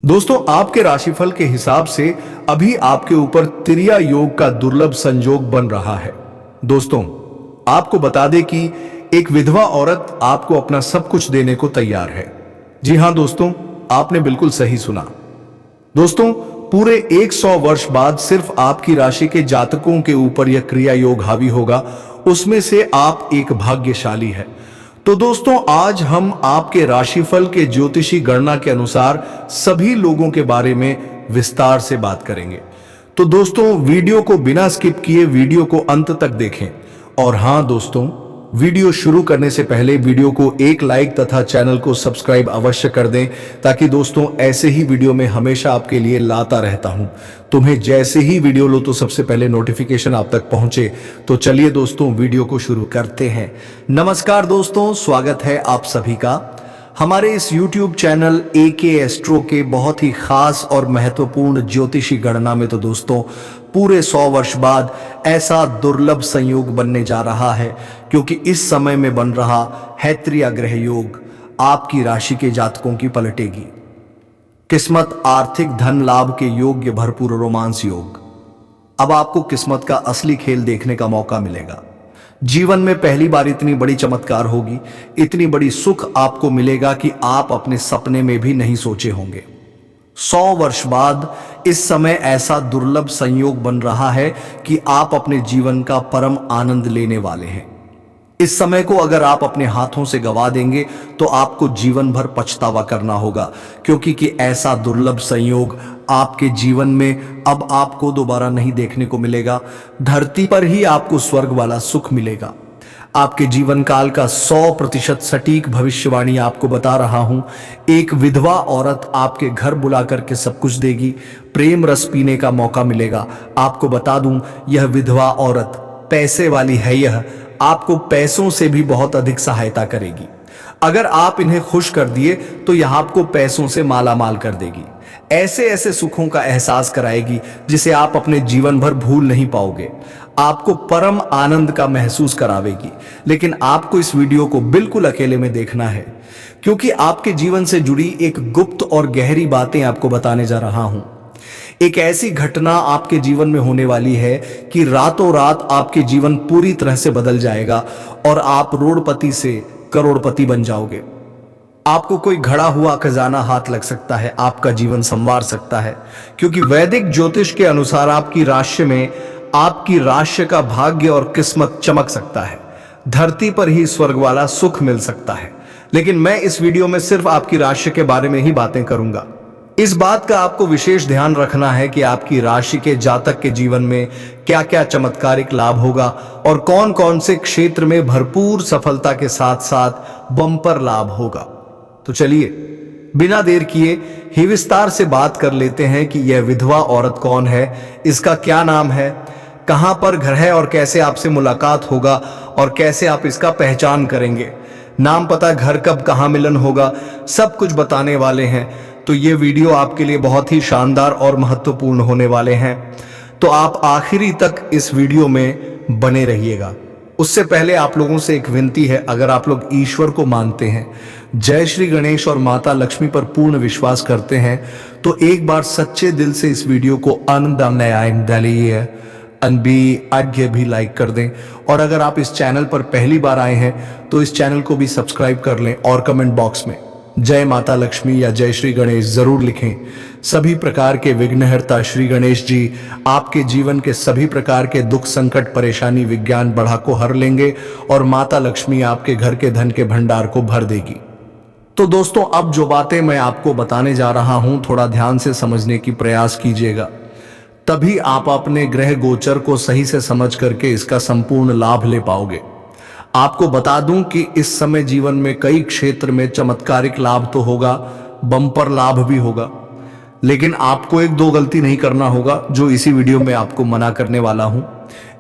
दोस्तों, आपके राशिफल के हिसाब से अभी आपके ऊपर तिर्या योग का दुर्लभ संयोग बन रहा है। दोस्तों, आपको बता दें कि एक विधवा औरत आपको अपना सब कुछ देने को तैयार है। जी हां दोस्तों, आपने बिल्कुल सही सुना। दोस्तों, पूरे 100 वर्ष बाद सिर्फ आपकी राशि के जातकों के ऊपर यह क्रिया योग हावी होगा। उसमें से आप एक भाग्यशाली है। तो दोस्तों, आज हम आपके राशिफल के ज्योतिषी गणना के अनुसार सभी लोगों के बारे में विस्तार से बात करेंगे। तो दोस्तों, वीडियो को बिना स्किप किए वीडियो को अंत तक देखें। और हां दोस्तों, वीडियो शुरू करने से पहले वीडियो को एक लाइक तथा चैनल को सब्सक्राइब अवश्य कर दें, ताकि दोस्तों ऐसे ही वीडियो में हमेशा आपके लिए लाता रहता हूं। तुम्हें जैसे ही वीडियो लो तो सबसे पहले नोटिफिकेशन आप तक पहुंचे। तो चलिए दोस्तों, वीडियो को शुरू करते हैं। नमस्कार दोस्तों, स्वागत है आप सभी का हमारे इस YouTube चैनल AK एस्ट्रो के बहुत ही खास और महत्वपूर्ण ज्योतिषी गणना में। तो दोस्तों, पूरे 100 वर्ष बाद ऐसा दुर्लभ संयोग बनने जा रहा है, क्योंकि इस समय में बन रहा है तिर्या ग्रह योग आपकी राशि के जातकों की पलटेगी। किस्मत, आर्थिक, धन लाभ के योग्य भरपूर रोमांस योग। अब आपको किस्मत का असली खेल देखने का मौका मिलेगा। जीवन में पहली बार इतनी बड़ी चमत्कार होगी, इतनी बड़ी सुख आपको मिलेगा कि आप अपने सपने में भी नहीं सोचे होंगे। 100 वर्ष बाद इस समय ऐसा दुर्लभ संयोग बन रहा है कि आप अपने जीवन का परम आनंद लेने वाले हैं। इस समय को अगर आप अपने हाथों से गवा देंगे तो आपको जीवन भर पछतावा करना होगा, क्योंकि कि ऐसा दुर्लभ संयोग आपके जीवन में अब आपको दोबारा नहीं देखने को मिलेगा। धरती पर ही आपको स्वर्ग वाला सुख मिलेगा। आपके जीवन काल का 100% सटीक भविष्यवाणी आपको बता रहा हूं। एक विधवा औरत आपके घर बुला करके सब कुछ देगी। प्रेम रस पीने का मौका मिलेगा। आपको बता दूं, यह विधवा औरत पैसे वाली है। यह आपको पैसों से भी बहुत अधिक सहायता करेगी। अगर आप इन्हें खुश कर दिए तो यह आपको पैसों से माला माल कर देगी। ऐसे ऐसे सुखों का एहसास कराएगी जिसे आप अपने जीवन भर भूल नहीं पाओगे। आपको परम आनंद का महसूस करावेगी। लेकिन आपको इस वीडियो को बिल्कुल अकेले में देखना है, क्योंकि आपके जीवन से जुड़ी एक गुप्त और गहरी बातें आपको बताने जा रहा हूं। एक ऐसी घटना आपके जीवन में होने वाली है कि रातों रात आपके जीवन पूरी तरह से बदल जाएगा और आप रोडपति से करोड़पति बन जाओगे। आपको कोई घड़ा हुआ खजाना हाथ लग सकता है, आपका जीवन संवार सकता है, क्योंकि वैदिक ज्योतिष के अनुसार आपकी राशि में आपकी राशि का भाग्य और किस्मत चमक सकता है। धरती पर ही स्वर्ग वाला सुख मिल सकता है। लेकिन मैं इस वीडियो में सिर्फ आपकी राशि के बारे में ही बातें करूंगा। इस बात का आपको विशेष ध्यान रखना है कि आपकी राशि के जातक के जीवन में क्या क्या चमत्कारिक लाभ होगा और कौन कौन से क्षेत्र में भरपूर सफलता के साथ साथ बम्पर लाभ होगा। तो चलिए बिना देर किए ही विस्तार से बात कर लेते हैं कि यह विधवा औरत कौन है, इसका क्या नाम है, कहां पर घर है और कैसे आपसे मुलाकात होगा और कैसे आप इसका पहचान करेंगे। नाम, पता, घर कब कहां मिलन होगा, सब कुछ बताने वाले हैं। तो ये वीडियो आपके लिए बहुत ही शानदार और महत्वपूर्ण होने वाले हैं। तो आप आखिरी तक इस वीडियो में बने रहिएगा। उससे पहले आप लोगों से एक विनती है, अगर आप लोग ईश्वर को मानते हैं, जय श्री गणेश और माता लक्ष्मी पर पूर्ण विश्वास करते हैं, तो एक बार सच्चे दिल से इस वीडियो को आज्ञा भी लाइक कर दें। और अगर आप इस चैनल पर पहली बार आए हैं तो इस चैनल को भी सब्सक्राइब कर लें और कमेंट बॉक्स में जय माता लक्ष्मी या जय श्री गणेश जरूर लिखें। सभी प्रकार के विघ्नहर्ता श्री गणेश जी आपके जीवन के सभी प्रकार के दुख, संकट, परेशानी, विज्ञान बढ़ा को हर लेंगे और माता लक्ष्मी आपके घर के धन के भंडार को भर देगी। तो दोस्तों, अब जो बातें मैं आपको बताने जा रहा हूं, थोड़ा ध्यान से समझने की प्रयास कीजिएगा, तभी आप अपने ग्रह गोचर को सही से समझ करके इसका संपूर्ण लाभ ले पाओगे। आपको बता दूं कि इस समय जीवन में कई क्षेत्र में चमत्कारिक लाभ तो होगा, बम्पर लाभ भी होगा, लेकिन आपको एक दो गलती नहीं करना होगा जो इसी वीडियो में आपको मना करने वाला हूं।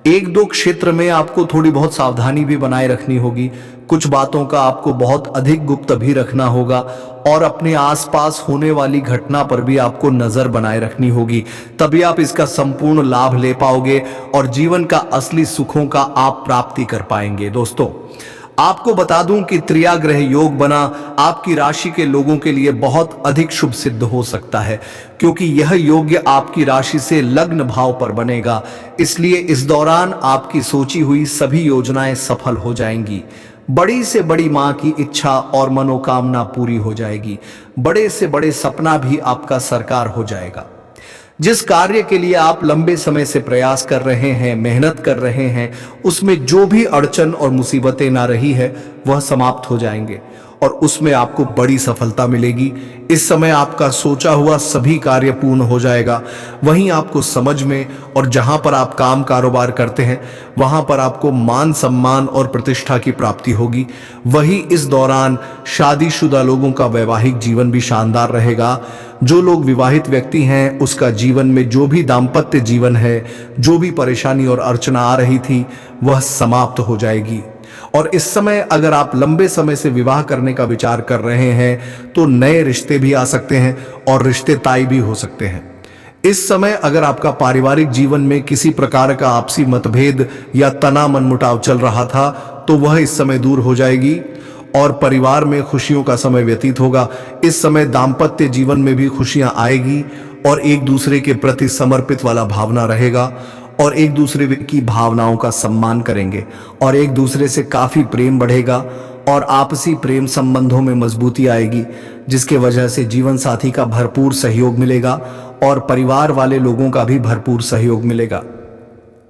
एक दो क्षेत्र में आपको थोड़ी बहुत सावधानी भी बनाए रखनी होगी। कुछ बातों का आपको बहुत अधिक गुप्त भी रखना होगा और अपने आसपास होने वाली घटना पर भी आपको नजर बनाए रखनी होगी। तभी आप इसका संपूर्ण लाभ ले पाओगे और जीवन का असली सुखों का आप प्राप्ति कर पाएंगे। दोस्तों, आपको बता दूं कि त्रिया ग्रह योग बना आपकी राशि के लोगों के लिए बहुत अधिक शुभ सिद्ध हो सकता है, क्योंकि यह योग्य आपकी राशि से लग्न भाव पर बनेगा। इसलिए इस दौरान आपकी सोची हुई सभी योजनाएं सफल हो जाएंगी। बड़ी से बड़ी मां की इच्छा और मनोकामना पूरी हो जाएगी। बड़े से बड़े सपना भी आपका साकार हो जाएगा। जिस कार्य के लिए आप लंबे समय से प्रयास कर रहे हैं, मेहनत कर रहे हैं, उसमें जो भी अड़चन और मुसीबतें ना रही है वह समाप्त हो जाएंगे और उसमें आपको बड़ी सफलता मिलेगी। इस समय आपका सोचा हुआ सभी कार्य पूर्ण हो जाएगा। वहीं आपको समझ में और जहां पर आप काम कारोबार करते हैं वहां पर आपको मान सम्मान और प्रतिष्ठा की प्राप्ति होगी। वहीं इस दौरान शादीशुदा लोगों का वैवाहिक जीवन भी शानदार रहेगा। जो लोग विवाहित व्यक्ति हैं उसका जीवन में जो भी दाम्पत्य जीवन है, जो भी परेशानी और अड़चना आ रही थी वह समाप्त हो जाएगी। और इस समय अगर आप लंबे समय से विवाह करने का विचार कर रहे हैं तो नए रिश्ते भी आ सकते हैं और रिश्ते तय भी हो सकते हैं। इस समय अगर आपका पारिवारिक जीवन में किसी प्रकार का आपसी मतभेद या तनाव मनमुटाव चल रहा था तो वह इस समय दूर हो जाएगी और परिवार में खुशियों का समय व्यतीत होगा। इस समय दाम्पत्य जीवन में भी खुशियां आएगी और एक दूसरे के प्रति समर्पित वाला भावना रहेगा और एक दूसरे की भावनाओं का सम्मान करेंगे और एक दूसरे से काफी प्रेम बढ़ेगा और आपसी प्रेम संबंधों में मजबूती आएगी, जिसके वजह से जीवन साथी का भरपूर सहयोग मिलेगा और परिवार वाले लोगों का भी भरपूर सहयोग मिलेगा।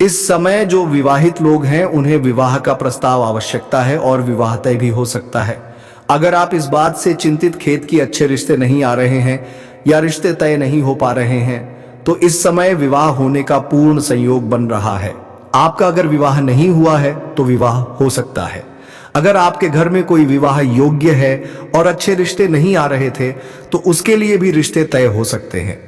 इस समय जो विवाहित लोग हैं उन्हें विवाह का प्रस्ताव आवश्यकता है और विवाह तय भी हो सकता है। अगर आप इस बात से चिंतित खेत की अच्छे रिश्ते नहीं आ रहे हैं या रिश्ते तय नहीं हो पा रहे हैं तो इस समय विवाह होने का पूर्ण संयोग बन रहा है। आपका अगर विवाह नहीं हुआ है तो विवाह हो सकता है। अगर आपके घर में कोई विवाह योग्य है और अच्छे रिश्ते नहीं आ रहे थे तो उसके लिए भी रिश्ते तय हो सकते हैं।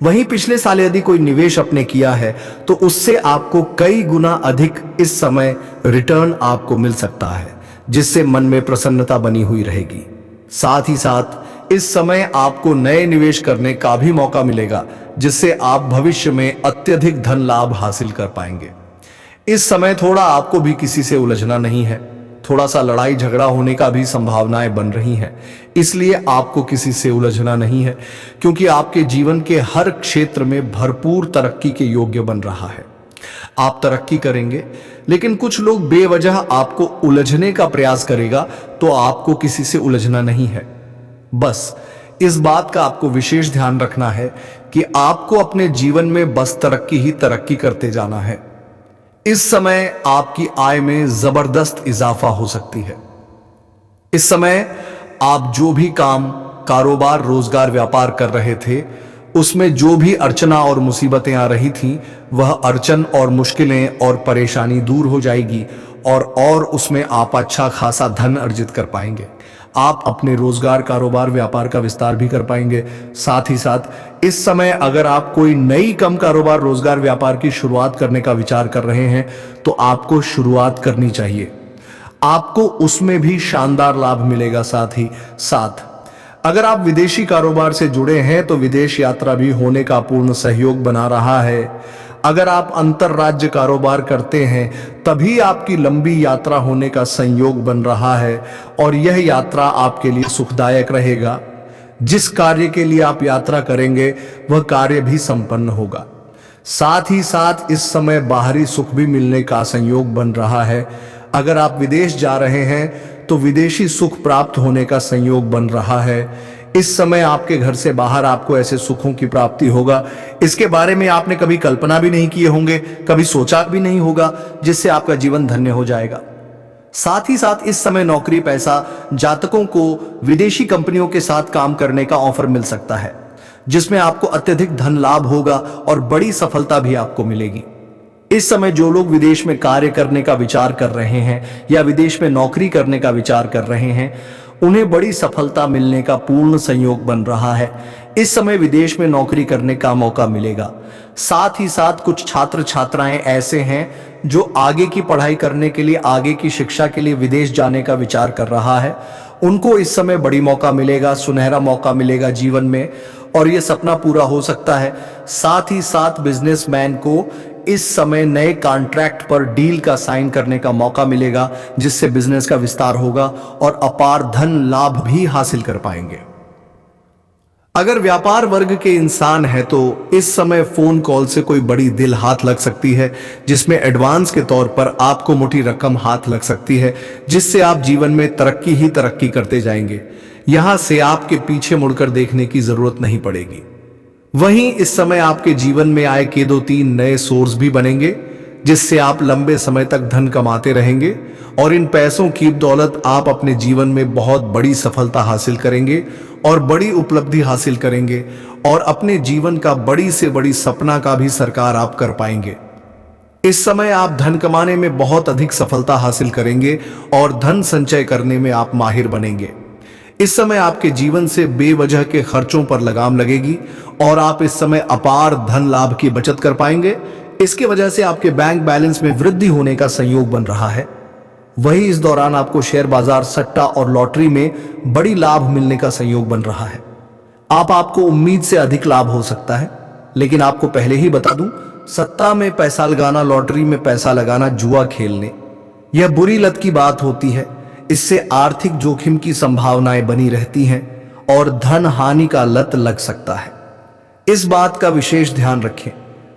वहीं पिछले साल यदि कोई निवेश आपने किया है तो उससे आपको कई गुना अधिक इस समय रिटर्न आपको मिल सकता है, जिससे मन में प्रसन्नता बनी हुई रहेगी। साथ ही साथ इस समय आपको नए निवेश करने का भी मौका मिलेगा, जिससे आप भविष्य में अत्यधिक धन लाभ हासिल कर पाएंगे। इस समय थोड़ा आपको भी किसी से उलझना नहीं है, थोड़ा सा लड़ाई झगड़ा होने का भी संभावनाएं बन रही हैं। इसलिए आपको किसी से उलझना नहीं है, क्योंकि आपके जीवन के हर क्षेत्र में भरपूर तरक्की के योग्य बन रहा है। आप तरक्की करेंगे, लेकिन कुछ लोग बेवजह आपको उलझने का प्रयास करेगा, तो आपको किसी से उलझना नहीं है। बस इस बात का आपको विशेष ध्यान रखना है कि आपको अपने जीवन में बस तरक्की ही तरक्की करते जाना है। इस समय आपकी आय में जबरदस्त इजाफा हो सकती है। इस समय आप जो भी काम कारोबार रोजगार व्यापार कर रहे थे उसमें जो भी अड़चना और मुसीबतें आ रही थी वह अड़चन और मुश्किलें और परेशानी दूर हो जाएगी और उसमें आप अच्छा खासा धन अर्जित कर पाएंगे। आप अपने रोजगार कारोबार व्यापार का विस्तार भी कर पाएंगे। साथ ही साथ इस समय अगर आप कोई नई कम कारोबार रोजगार व्यापार की शुरुआत करने का विचार कर रहे हैं तो आपको शुरुआत करनी चाहिए, आपको उसमें भी शानदार लाभ मिलेगा। साथ ही साथ अगर आप विदेशी कारोबार से जुड़े हैं तो विदेश यात्रा भी होने का पूर्ण सहयोग बना रहा है। अगर आप अंतरराज्य कारोबार करते हैं तभी आपकी लंबी यात्रा होने का संयोग बन रहा है और यह यात्रा आपके लिए सुखदायक रहेगा। जिस कार्य के लिए आप यात्रा करेंगे वह कार्य भी संपन्न होगा। साथ ही साथ इस समय बाहरी सुख भी मिलने का संयोग बन रहा है। अगर आप विदेश जा रहे हैं तो विदेशी सुख प्राप्त होने का संयोग बन रहा है। इस समय आपके घर से बाहर आपको ऐसे सुखों की प्राप्ति होगा, इसके बारे में आपने कभी कल्पना भी नहीं किए होंगे, कभी सोचा भी नहीं होगा, जिससे आपका जीवन धन्य हो जाएगा। साथ ही साथ इस समय नौकरी पैसा जातकों को विदेशी कंपनियों के साथ काम करने का ऑफर मिल सकता है, जिसमें आपको अत्यधिक धन लाभ होगा और बड़ी सफलता भी आपको मिलेगी। इस समय जो लोग विदेश में कार्य करने का विचार कर रहे हैं या विदेश में नौकरी करने का विचार कर रहे हैं उन्हें बड़ी सफलता मिलने का पूर्ण संयोग बन रहा है। इस समय विदेश में नौकरी करने का मौका मिलेगा। साथ ही साथ कुछ छात्र छात्राएं ऐसे हैं जो आगे की पढ़ाई करने के लिए आगे की शिक्षा के लिए विदेश जाने का विचार कर रहा है, उनको इस समय बड़ी मौका मिलेगा, सुनहरा मौका मिलेगा जीवन में और यह सपना पूरा हो सकता है। साथ ही साथ बिजनेसमैन को इस समय नए कॉन्ट्रैक्ट पर डील का साइन करने का मौका मिलेगा, जिससे बिजनेस का विस्तार होगा और अपार धन लाभ भी हासिल कर पाएंगे। अगर व्यापार वर्ग के इंसान है तो इस समय फोन कॉल से कोई बड़ी दिल हाथ लग सकती है, जिसमें एडवांस के तौर पर आपको मोटी रकम हाथ लग सकती है, जिससे आप जीवन में तरक्की ही तरक्की करते जाएंगे। यहां से आपके पीछे मुड़कर देखने की जरूरत नहीं पड़ेगी। वहीं इस समय आपके जीवन में आय के 2-3 नए सोर्स भी बनेंगे, जिससे आप लंबे समय तक धन कमाते रहेंगे और इन पैसों की दौलत आप अपने जीवन में बहुत बड़ी सफलता हासिल करेंगे और बड़ी उपलब्धि हासिल करेंगे और अपने जीवन का बड़ी से बड़ी सपना का भी साकार आप कर पाएंगे। इस समय आप धन कमाने में बहुत अधिक सफलता हासिल करेंगे और धन संचय करने में आप माहिर बनेंगे। इस समय आपके जीवन से बेवजह के खर्चों पर लगाम लगेगी और आप इस समय अपार धन लाभ की बचत कर पाएंगे। इसके वजह से आपके बैंक बैलेंस में वृद्धि होने का संयोग बन रहा है। वही इस दौरान आपको शेयर बाजार, सट्टा और लॉटरी में बड़ी लाभ मिलने का संयोग बन रहा है। आपको उम्मीद से अधिक लाभ हो सकता है, लेकिन आपको पहले ही बता दूं, सट्टा में पैसा लगाना, लॉटरी में पैसा लगाना, जुआ खेलने, यह बुरी लत की बात होती है। इससे आर्थिक जोखिम की संभावनाएं बनी रहती हैं और धन हानि का लत लग सकता है। इस बात का विशेष ध्यान रखें।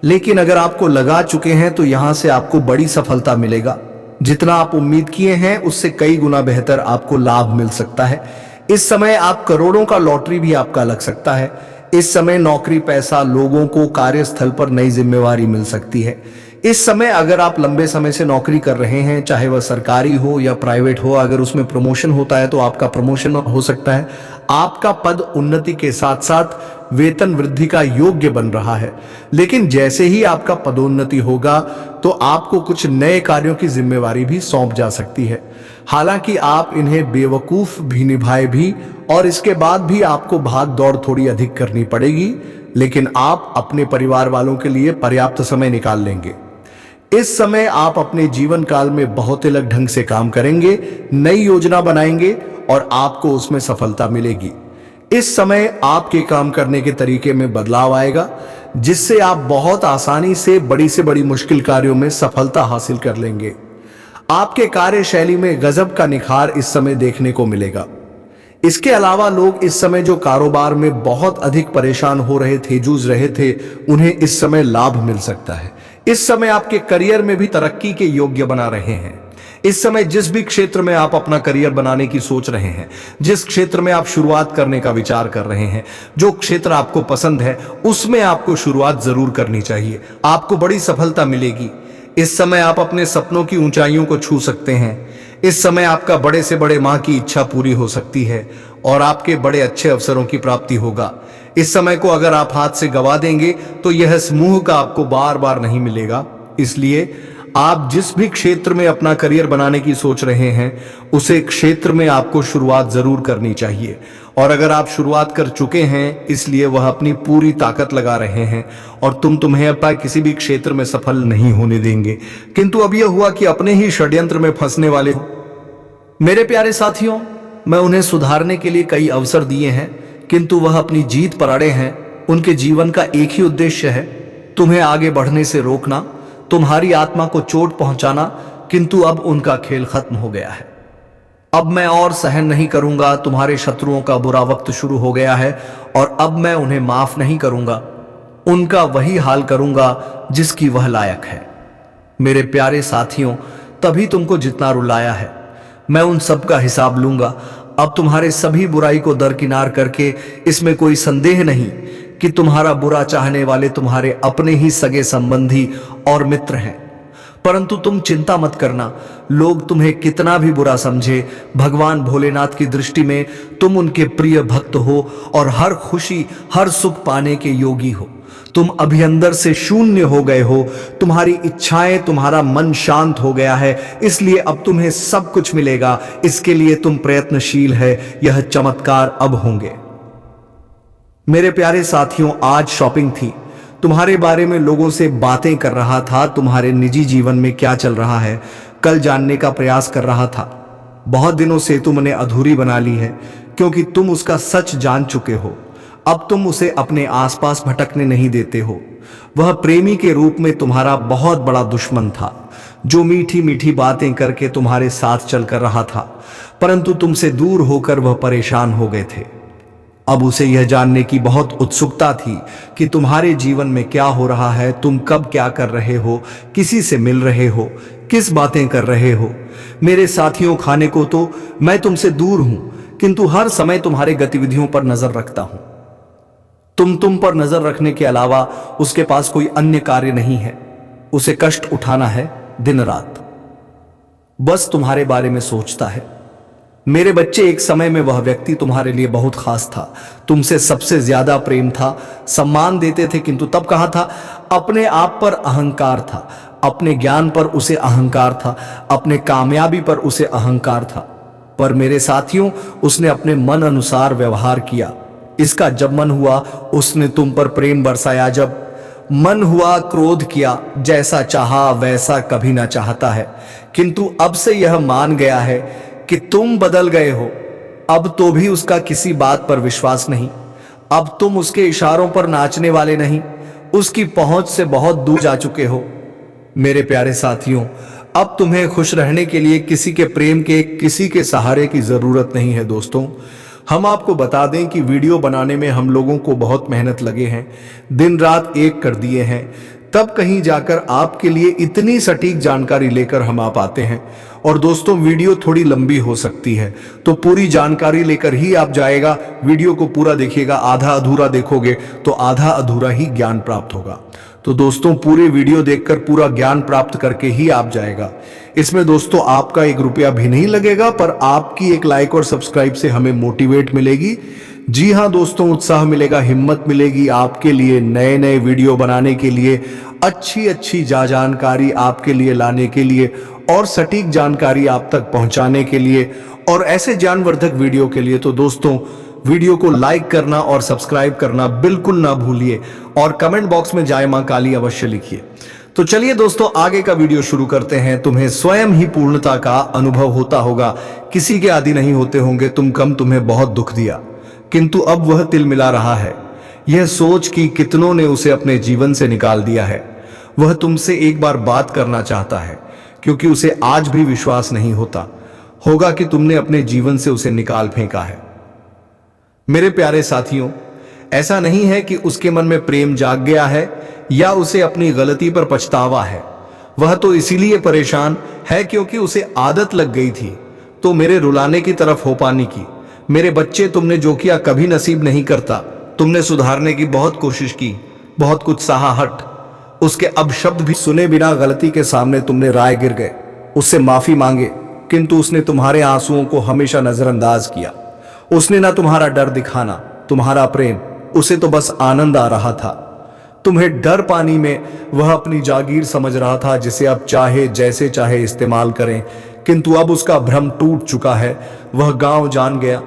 लेकिन अगर आपको लगा चुके हैं तो यहां से आपको बड़ी सफलता मिलेगा। जितना आप उम्मीद किए हैं उससे कई गुना बेहतर आपको लाभ मिल सकता है। इस समय आप करोड़ों का लॉटरी भी आपका लग सकता है। इस समय नौकरी, पैसा, लोगों को कार्यस्थल पर नई जिम्मेवारी मिल सकती है। इस समय अगर आप लंबे समय से नौकरी कर रहे हैं, चाहे वह सरकारी हो या प्राइवेट हो, अगर उसमें प्रमोशन होता है तो आपका प्रमोशन हो सकता है। आपका पद उन्नति के साथ साथ वेतन वृद्धि का योग्य बन रहा है। लेकिन जैसे ही आपका पदोन्नति होगा तो आपको कुछ नए कार्यों की जिम्मेवारी भी सौंप जा सकती है। हालांकि आप इन्हें बेवकूफ भी निभाए भी और इसके बाद भी आपको भाग दौड़ थोड़ी अधिक करनी पड़ेगी, लेकिन आप अपने परिवार वालों के लिए पर्याप्त समय निकाल लेंगे। इस समय आप अपने जीवन काल में बहुत अलग ढंग से काम करेंगे, नई योजना बनाएंगे और आपको उसमें सफलता मिलेगी। इस समय आपके काम करने के तरीके में बदलाव आएगा, जिससे आप बहुत आसानी से बड़ी मुश्किल कार्यों में सफलता हासिल कर लेंगे। आपके कार्यशैली में गजब का निखार इस समय देखने को मिलेगा। इसके अलावा लोग इस समय जो कारोबार में बहुत अधिक परेशान हो रहे थे, जूझ रहे थे, उन्हें इस समय लाभ मिल सकता है। इस समय आपके करियर में भी तरक्की के योग्य बना रहे हैं। इस समय जिस भी क्षेत्र में आप अपना करियर बनाने की सोच रहे हैं, जिस क्षेत्र में आप शुरुआत करने का विचार कर रहे हैं, जो क्षेत्र आपको पसंद है, उसमें आपको शुरुआत जरूर करनी चाहिए। आपको बड़ी सफलता मिलेगी। इस समय आप अपने सपनों की ऊंचाइयों को छू सकते हैं। इस समय आपका बड़े से बड़े मां की इच्छा पूरी हो सकती है और आपके बड़े अच्छे अवसरों की प्राप्ति होगा। इस समय को अगर आप हाथ से गवा देंगे तो यह समूह का आपको बार बार नहीं मिलेगा। इसलिए आप जिस भी क्षेत्र में अपना करियर बनाने की सोच रहे हैं, उसे क्षेत्र में आपको शुरुआत जरूर करनी चाहिए। और अगर आप शुरुआत कर चुके हैं, इसलिए वह अपनी पूरी ताकत लगा रहे हैं और तुम्हें अपना किसी भी क्षेत्र में सफल नहीं होने देंगे। किंतु अब यह हुआ कि अपने ही षड्यंत्र में फंसने वाले हो। मेरे प्यारे साथियों, मैं उन्हें सुधारने के लिए कई अवसर दिए हैं, किंतु वह अपनी जीत पर अड़े हैं। उनके जीवन का एक ही उद्देश्य है, तुम्हें आगे बढ़ने से रोकना, तुम्हारी आत्मा को चोट पहुंचाना। किंतु अब उनका खेल खत्म हो गया है। अब मैं और सहन नहीं करूंगा। तुम्हारे शत्रुओं का बुरा वक्त शुरू हो गया है और अब मैं उन्हें माफ नहीं करूंगा। उनका वही हाल करूंगा जिसकी वह लायक है। मेरे प्यारे साथियों, तभी तुमको जितना रुलाया है, मैं उन सब का हिसाब लूंगा। अब तुम्हारे सभी बुराई को दरकिनार करके, इसमें कोई संदेह नहीं कि तुम्हारा बुरा चाहने वाले तुम्हारे अपने ही सगे संबंधी और मित्र हैं। परंतु तुम चिंता मत करना, लोग तुम्हें कितना भी बुरा समझे, भगवान भोलेनाथ की दृष्टि में तुम उनके प्रिय भक्त हो और हर खुशी, हर सुख पाने के योगी हो। तुम अभी अंदर से शून्य हो गए हो, तुम्हारी इच्छाएं, तुम्हारा मन शांत हो गया है, इसलिए अब तुम्हें सब कुछ मिलेगा। इसके लिए तुम प्रयत्नशील है, यह चमत्कार अब होंगे। मेरे प्यारे साथियों, आज शॉपिंग थी, तुम्हारे बारे में लोगों से बातें कर रहा था, तुम्हारे निजी जीवन में क्या चल रहा है कल जानने का प्रयास कर रहा था। बहुत दिनों से तुमने अधूरी बना ली है, क्योंकि तुम उसका सच जान चुके हो। अब तुम उसे अपने आसपास भटकने नहीं देते हो। वह प्रेमी के रूप में तुम्हारा बहुत बड़ा दुश्मन था, जो मीठी मीठी बातें करके तुम्हारे साथ चलकर रहा था, परंतु तुमसे दूर होकर वह परेशान हो गए थे। अब उसे यह जानने की बहुत उत्सुकता थी कि तुम्हारे जीवन में क्या हो रहा है, तुम कब क्या कर रहे हो, किसी से मिल रहे हो, किस बातें कर रहे हो। मेरे साथियों, खाने को तो मैं तुमसे दूर हूं, किंतु हर समय तुम्हारे गतिविधियों पर नजर रखता हूं। तुम पर नजर रखने के अलावा उसके पास कोई अन्य कार्य नहीं है। उसे कष्ट उठाना है दिन रात, बस तुम्हारे बारे में सोचता है। मेरे बच्चे, एक समय में वह व्यक्ति तुम्हारे लिए बहुत खास था, तुमसे सबसे ज्यादा प्रेम था, सम्मान देते थे, किंतु तब कहां था? अपने आप पर अहंकार था, अपने ज्ञान पर उसे अहंकार था, अपने कामयाबी पर उसे अहंकार था। पर मेरे साथियों, उसने अपने मन अनुसार व्यवहार किया। इसका जब मन हुआ उसने तुम पर प्रेम बरसाया, जब मन हुआ क्रोध किया, जैसा चाहा वैसा कभी ना चाहता है। किंतु अब से यह मान गया है कि तुम बदल गए हो। अब तो भी उसका किसी बात पर विश्वास नहीं। अब तुम उसके इशारों पर नाचने वाले नहीं, उसकी पहुंच से बहुत दूर जा चुके हो। मेरे प्यारे साथियों, अब तुम्हें खुश रहने के लिए किसी के प्रेम के, किसी के सहारे की जरूरत नहीं है। दोस्तों, हम आपको बता दें कि वीडियो बनाने में हम लोगों को बहुत मेहनत लगे हैं, दिन रात एक कर दिए हैं, तब कहीं जाकर आपके लिए इतनी सटीक जानकारी लेकर हम आप आते हैं। और दोस्तों, वीडियो थोड़ी लंबी हो सकती है, तो पूरी जानकारी लेकर ही आप जाएगा। वीडियो को पूरा देखिएगा, आधा अधूरा देखोगे तो आधा अधूरा ही ज्ञान प्राप्त होगा। तो दोस्तों, पूरे वीडियो देखकर पूरा ज्ञान प्राप्त करके ही आप जाएगा। इसमें दोस्तों आपका 1 रुपया भी नहीं लगेगा, पर आपकी एक लाइक और सब्सक्राइब से हमें मोटिवेट मिलेगी। जी हाँ दोस्तों, उत्साह मिलेगा, हिम्मत मिलेगी आपके लिए नए नए वीडियो बनाने के लिए, अच्छी अच्छी जानकारी आपके लिए लाने के लिए, और सटीक जानकारी आप तक पहुंचाने के लिए, और ऐसे ज्ञानवर्धक वीडियो के लिए। तो दोस्तों, वीडियो को लाइक करना और सब्सक्राइब करना बिल्कुल ना भूलिए, और कमेंट बॉक्स में जय मां काली अवश्य लिखिए। तो चलिए दोस्तों, आगे का वीडियो शुरू करते हैं। तुम्हें स्वयं ही पूर्णता का अनुभव होता होगा, किसी के आदी नहीं होते होंगे। तुम्हें बहुत दुख दिया, किंतु अब वह तिल मिला रहा है, यह सोच कि कितनों ने उसे अपने जीवन से निकाल दिया है। वह तुमसे एक बार बात करना चाहता है, क्योंकि उसे आज भी विश्वास नहीं होता होगा कि तुमने अपने जीवन से उसे निकाल फेंका है। मेरे प्यारे साथियों, ऐसा नहीं है कि उसके मन में प्रेम जाग गया है या उसे अपनी गलती पर पछतावा है। वह तो इसीलिए परेशान है क्योंकि उसे आदत लग गई थी तो मेरे रुलाने की तरफ हो पाने की। मेरे बच्चे, तुमने जो किया कभी नसीब नहीं करता। तुमने सुधारने की बहुत कोशिश की, बहुत कुछ सहा, हट उसके अब शब्द भी सुने बिना गलती के सामने तुमने राय गिर गए, उससे माफी मांगे, किंतु उसने तुम्हारे आंसुओं को हमेशा नजरअंदाज किया। उसने ना तुम्हारा डर दिखाना, तुम्हारा प्रेम, उसे तो बस आनंद आ रहा था। तुम्हें डर पानी में वह अपनी जागीर समझ रहा था, जिसे अब चाहे जैसे चाहे इस्तेमाल करें। किंतु अब उसका भ्रम टूट चुका है। वह गांव जान गया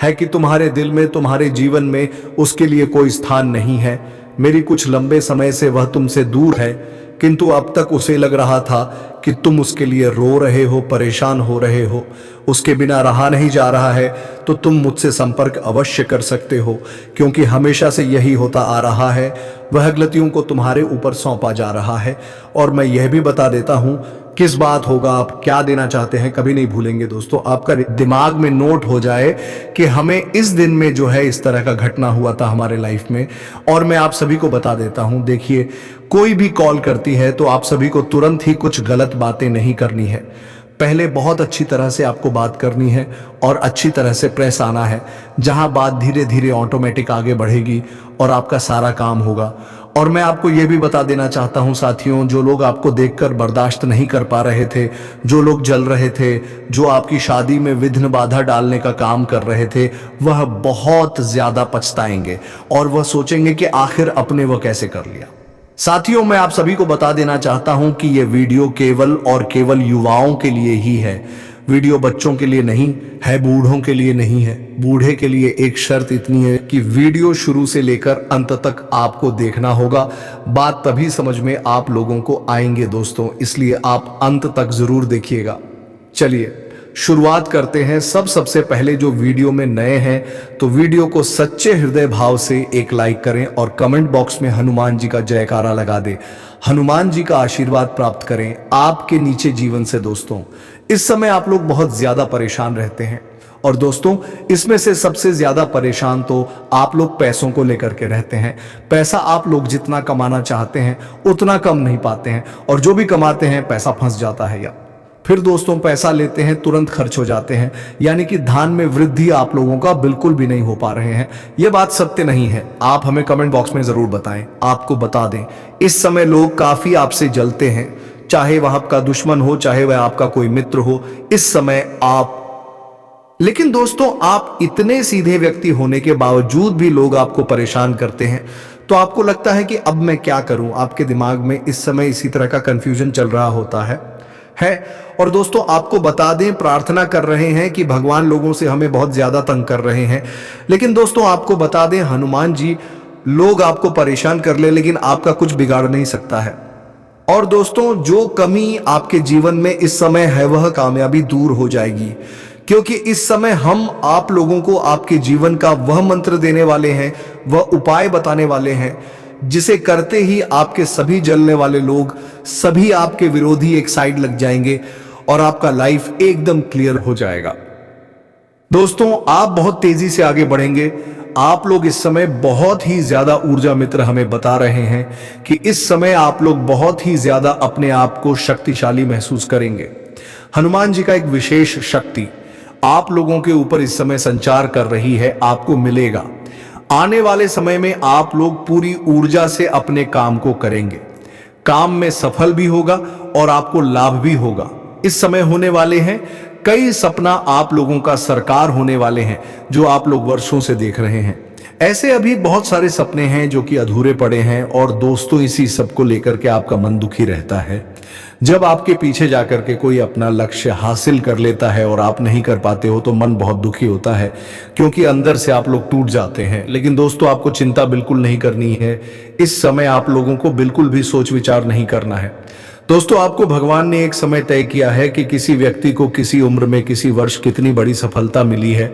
है कि तुम्हारे दिल में, तुम्हारे जीवन में उसके लिए कोई स्थान नहीं है। मेरी कुछ लंबे समय से वह तुमसे दूर है, किंतु अब तक उसे लग रहा था कि तुम उसके लिए रो रहे हो, परेशान हो रहे हो, उसके बिना रहा नहीं जा रहा है। तो तुम मुझसे संपर्क अवश्य कर सकते हो, क्योंकि हमेशा से यही होता आ रहा है। वह गलतियों को तुम्हारे ऊपर सौंपा जा रहा है। और मैं यह भी बता देता हूं किस बात होगा, आप क्या देना चाहते हैं, कभी नहीं भूलेंगे दोस्तों। आपका दिमाग में नोट हो जाए कि हमें इस दिन में जो है इस तरह का घटना हुआ था हमारे लाइफ में। और मैं आप सभी को बता देता हूं, देखिए, कोई भी कॉल करती है तो आप सभी को तुरंत ही कुछ गलत बातें नहीं करनी है। पहले बहुत अच्छी तरह से आपको बात करनी है और अच्छी तरह से प्रेस आना है, जहां बात धीरे धीरे ऑटोमेटिक आगे बढ़ेगी और आपका सारा काम होगा। और मैं आपको यह भी बता देना चाहता हूं साथियों, जो लोग आपको देखकर बर्दाश्त नहीं कर पा रहे थे, जो लोग जल रहे थे, जो आपकी शादी में विघ्न बाधा डालने का काम कर रहे थे, वह बहुत ज्यादा पछताएंगे और वह सोचेंगे कि आखिर अपने वह कैसे कर लिया। साथियों, मैं आप सभी को बता देना चाहता हूं कि यह वीडियो केवल और केवल युवाओं के लिए ही है। वीडियो बच्चों के लिए नहीं है, बूढ़ों के लिए नहीं है। बूढ़े के लिए एक शर्त इतनी है कि वीडियो शुरू से लेकर अंत तक आपको देखना होगा। बात तभी समझ में आप लोगों को आएंगे दोस्तों, इसलिए आप अंत तक जरूर देखिएगा। चलिए, शुरुआत करते हैं। सबसे पहले जो वीडियो में नए हैं तो वीडियो को सच्चे हृदय भाव से एक लाइक करें और कमेंट बॉक्स में हनुमान जी का जयकारा लगा दें। हनुमान जी का आशीर्वाद प्राप्त करें आपके नीचे जीवन से। दोस्तों, इस समय आप लोग बहुत ज्यादा परेशान रहते हैं और दोस्तों इसमें से सबसे ज्यादा परेशान तो आप लोग पैसों को लेकर के रहते हैं। पैसा आप लोग जितना कमाना चाहते हैं उतना कम नहीं पाते हैं और जो भी कमाते हैं पैसा फंस जाता है, या फिर दोस्तों पैसा लेते हैं तुरंत खर्च हो जाते हैं, यानी कि धन में वृद्धि आप लोगों का बिल्कुल भी नहीं हो पा रहे हैं। यह बात सत्य नहीं है। आप हमें कमेंट बॉक्स में जरूर बताएं। आपको बता दें, इस समय लोग काफी आपसे जलते हैं, चाहे वह आपका दुश्मन हो चाहे वह आपका कोई मित्र हो। इस समय आप, लेकिन दोस्तों आप इतने सीधे व्यक्ति होने के बावजूद भी लोग आपको परेशान करते हैं, तो आपको लगता है कि अब मैं क्या करूं। आपके दिमाग में इस समय इसी तरह का कंफ्यूजन चल रहा होता है। और दोस्तों आपको बता दें, प्रार्थना कर रहे हैं कि भगवान लोगों से हमें बहुत ज्यादा तंग कर रहे हैं, लेकिन दोस्तों आपको बता दें हनुमान जी लोग आपको परेशान कर ले लेकिन आपका कुछ बिगाड़ नहीं सकता है। और दोस्तों जो कमी आपके जीवन में इस समय है वह कामयाबी दूर हो जाएगी, क्योंकि इस समय हम आप लोगों को आपके जीवन का वह मंत्र देने वाले हैं, वह उपाय बताने वाले हैं जिसे करते ही आपके सभी जलने वाले लोग, सभी आपके विरोधी एक साइड लग जाएंगे और आपका लाइफ एकदम क्लियर हो जाएगा। दोस्तों आप बहुत तेजी से आगे बढ़ेंगे। आप लोग इस समय बहुत ही ज्यादा ऊर्जा मित्र हमें बता रहे हैं कि इस समय आप लोग बहुत ही ज्यादा अपने आप को शक्तिशाली महसूस करेंगे। हनुमान जी का एक विशेष शक्ति आप लोगों के ऊपर इस समय संचार कर रही है, आपको मिलेगा। आने वाले समय में आप लोग पूरी ऊर्जा से अपने काम को करेंगे, काम में सफल भी होगा और आपको लाभ भी होगा। इस समय होने वाले हैं कई सपना आप लोगों का सरकार होने वाले हैं जो आप लोग वर्षों से देख रहे हैं। ऐसे अभी बहुत सारे सपने हैं जो कि अधूरे पड़े हैं और दोस्तों इसी सब को लेकर के आपका मन दुखी रहता है। जब आपके पीछे जाकर के कोई अपना लक्ष्य हासिल कर लेता है और आप नहीं कर पाते हो तो मन बहुत दुखी होता है, क्योंकि अंदर से आप लोग टूट जाते हैं। लेकिन दोस्तों आपको चिंता बिल्कुल नहीं करनी है। इस समय आप लोगों को बिल्कुल भी सोच विचार नहीं करना है। दोस्तों आपको भगवान ने एक समय तय किया है कि किसी व्यक्ति को किसी उम्र में किसी वर्ष कितनी बड़ी सफलता मिली है,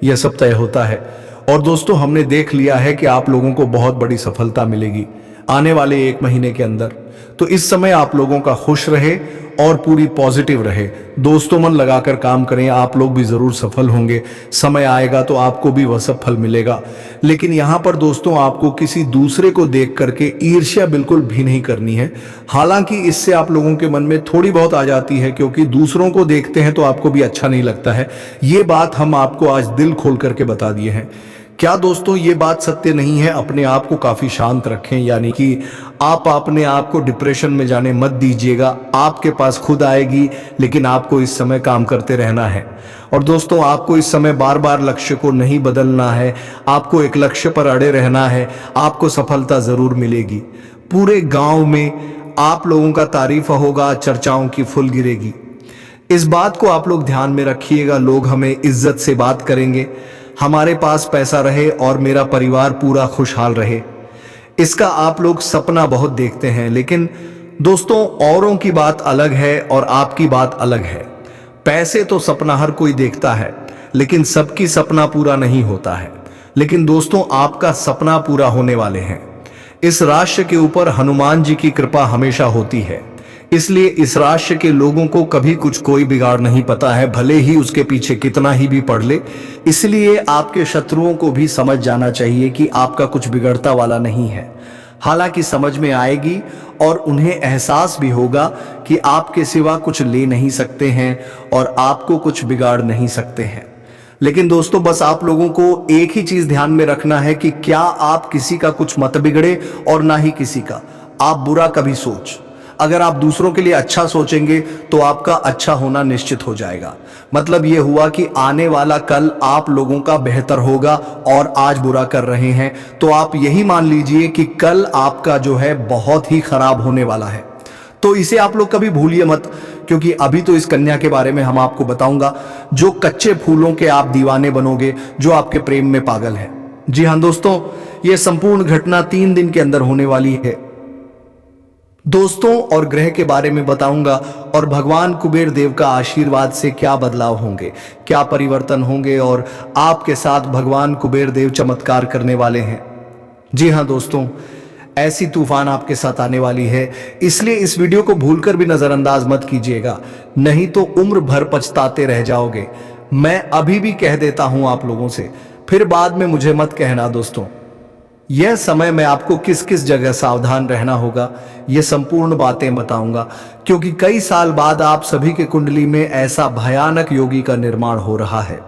यह सब तय होता है। और दोस्तों हमने देख लिया है कि आप लोगों को बहुत बड़ी सफलता मिलेगी आने वाले 1 महीने के अंदर। तो इस समय आप लोगों का खुश रहे और पूरी पॉजिटिव रहे। दोस्तों मन लगाकर काम करें, आप लोग भी जरूर सफल होंगे। समय आएगा तो आपको भी वह सब फल मिलेगा। लेकिन यहाँ पर दोस्तों आपको किसी दूसरे को देख करके ईर्ष्या बिल्कुल भी नहीं करनी है। हालांकि इससे आप लोगों के मन में थोड़ी बहुत आ जाती है, क्योंकि दूसरों को देखते हैं तो आपको भी अच्छा नहीं लगता है। ये बात हम आपको आज दिल खोल करके बता दिए हैं। क्या दोस्तों ये बात सत्य नहीं है? अपने आप को काफी शांत रखें, यानी कि आप अपने आप को डिप्रेशन में जाने मत दीजिएगा। आपके पास खुद आएगी, लेकिन आपको इस समय काम करते रहना है। और दोस्तों आपको इस समय बार बार लक्ष्य को नहीं बदलना है, आपको एक लक्ष्य पर अड़े रहना है। आपको सफलता जरूर मिलेगी। पूरे गांव में आप लोगों का तारीफ होगा, चर्चाओं की फुल गिरेगी। इस बात को आप लोग ध्यान में रखिएगा। लोग हमें इज्जत से बात करेंगे, हमारे पास पैसा रहे और मेरा परिवार पूरा खुशहाल रहे, इसका आप लोग सपना बहुत देखते हैं। लेकिन दोस्तों औरों की बात अलग है और आपकी बात अलग है। पैसे तो सपना हर कोई देखता है, लेकिन सबकी सपना पूरा नहीं होता है। लेकिन दोस्तों आपका सपना पूरा होने वाले हैं। इस राष्ट्र के ऊपर हनुमान जी की कृपा हमेशा होती है, इसलिए इस राष्ट्र के लोगों को कभी कुछ कोई बिगाड़ नहीं पता है, भले ही उसके पीछे कितना ही भी पढ़ ले। इसलिए आपके शत्रुओं को भी समझ जाना चाहिए कि आपका कुछ बिगड़ता वाला नहीं है। हालांकि समझ में आएगी और उन्हें एहसास भी होगा कि आपके सिवा कुछ ले नहीं सकते हैं और आपको कुछ बिगाड़ नहीं सकते हैं। लेकिन दोस्तों बस आप लोगों को एक ही चीज ध्यान में रखना है कि क्या आप किसी का कुछ मत बिगड़े और ना ही किसी का आप बुरा कभी सोच। अगर आप दूसरों के लिए अच्छा सोचेंगे तो आपका अच्छा होना निश्चित हो जाएगा। मतलब यह हुआ कि आने वाला कल आप लोगों का बेहतर होगा और आज बुरा कर रहे हैं तो आप यही मान लीजिए कि कल आपका जो है बहुत ही खराब होने वाला है। तो इसे आप लोग कभी भूलिए मत, क्योंकि अभी तो इस कन्या के बारे में हम आपको बताऊंगा जो कच्चे फूलों के आप दीवाने बनोगे, जो आपके प्रेम में पागल है। जी हां दोस्तों, यह संपूर्ण घटना 3 दिन के अंदर होने वाली है। दोस्तों और ग्रह के बारे में बताऊंगा और भगवान कुबेर देव का आशीर्वाद से क्या बदलाव होंगे, क्या परिवर्तन होंगे और आपके साथ भगवान कुबेर देव चमत्कार करने वाले हैं। जी हां दोस्तों, ऐसी तूफान आपके साथ आने वाली है, इसलिए इस वीडियो को भूलकर भी नजरअंदाज मत कीजिएगा, नहीं तो उम्र भर पछताते रह जाओगे। मैं अभी भी कह देता हूं आप लोगों से, फिर बाद में मुझे मत कहना। दोस्तों, यह समय में आपको किस किस जगह सावधान रहना होगा, यह संपूर्ण बातें बताऊंगा, क्योंकि कई साल बाद आप सभी के कुंडली में ऐसा भयानक योगी का निर्माण हो रहा है।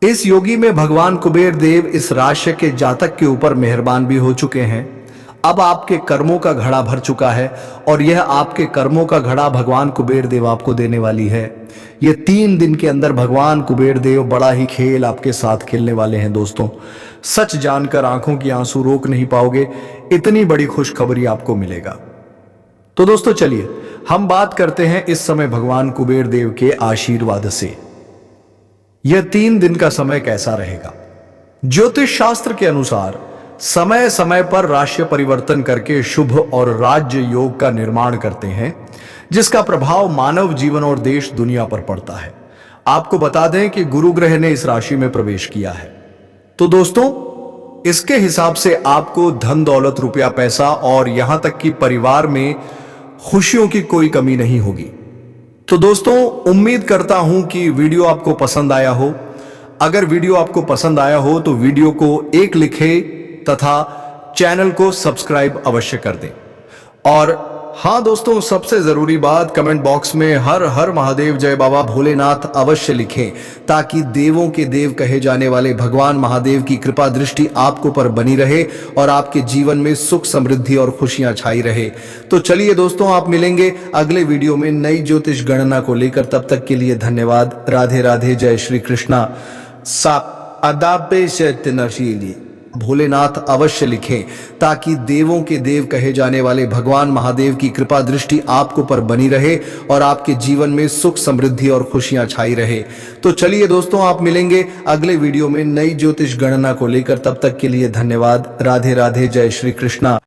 इस योगी में भगवान कुबेर देव इस राशि के जातक के ऊपर मेहरबान भी हो चुके हैं। अब आपके कर्मों का घड़ा भर चुका है और यह आपके कर्मों का घड़ा भगवान कुबेर देव आपको देने वाली है। यह 3 दिन के अंदर भगवान कुबेर देव बड़ा ही खेल आपके साथ खेलने वाले हैं। दोस्तों, सच जानकर आंखों की आंसू रोक नहीं पाओगे, इतनी बड़ी खुशखबरी आपको मिलेगा। तो दोस्तों चलिए हम बात करते हैं इस समय भगवान कुबेर देव के आशीर्वाद से यह 3 दिन का समय कैसा रहेगा। ज्योतिष शास्त्र के अनुसार समय समय पर राशि परिवर्तन करके शुभ और राज्य योग का निर्माण करते हैं, जिसका प्रभाव मानव जीवन और देश दुनिया पर पड़ता है। आपको बता दें कि गुरु ग्रह ने इस राशि में प्रवेश किया है, तो दोस्तों इसके हिसाब से आपको धन दौलत रुपया पैसा और यहां तक कि परिवार में खुशियों की कोई कमी नहीं होगी। तो दोस्तों, उम्मीद करता हूं कि वीडियो आपको पसंद आया हो। अगर वीडियो आपको पसंद आया हो तो वीडियो को एक लिखें तथा चैनल को सब्सक्राइब अवश्य कर दें। और हां दोस्तों, सबसे जरूरी बात, कमेंट बॉक्स में हर हर महादेव जय बाबा भोलेनाथ अवश्य लिखें, ताकि देवों के देव कहे जाने वाले भगवान महादेव की कृपा दृष्टि आपको पर बनी रहे और आपके जीवन में सुख समृद्धि और खुशियां छाई रहे। तो चलिए दोस्तों, आप मिलेंगे अगले वीडियो में नई ज्योतिष गणना को लेकर। तब तक के लिए धन्यवाद। राधे राधे, जय श्री कृष्णा। भोलेनाथ अवश्य लिखें, ताकि देवों के देव कहे जाने वाले भगवान महादेव की कृपा दृष्टि आपको पर बनी रहे और आपके जीवन में सुख समृद्धि और खुशियां छाई रहे। तो चलिए दोस्तों, आप मिलेंगे अगले वीडियो में नई ज्योतिष गणना को लेकर। तब तक के लिए धन्यवाद। राधे राधे, जय श्री कृष्णा।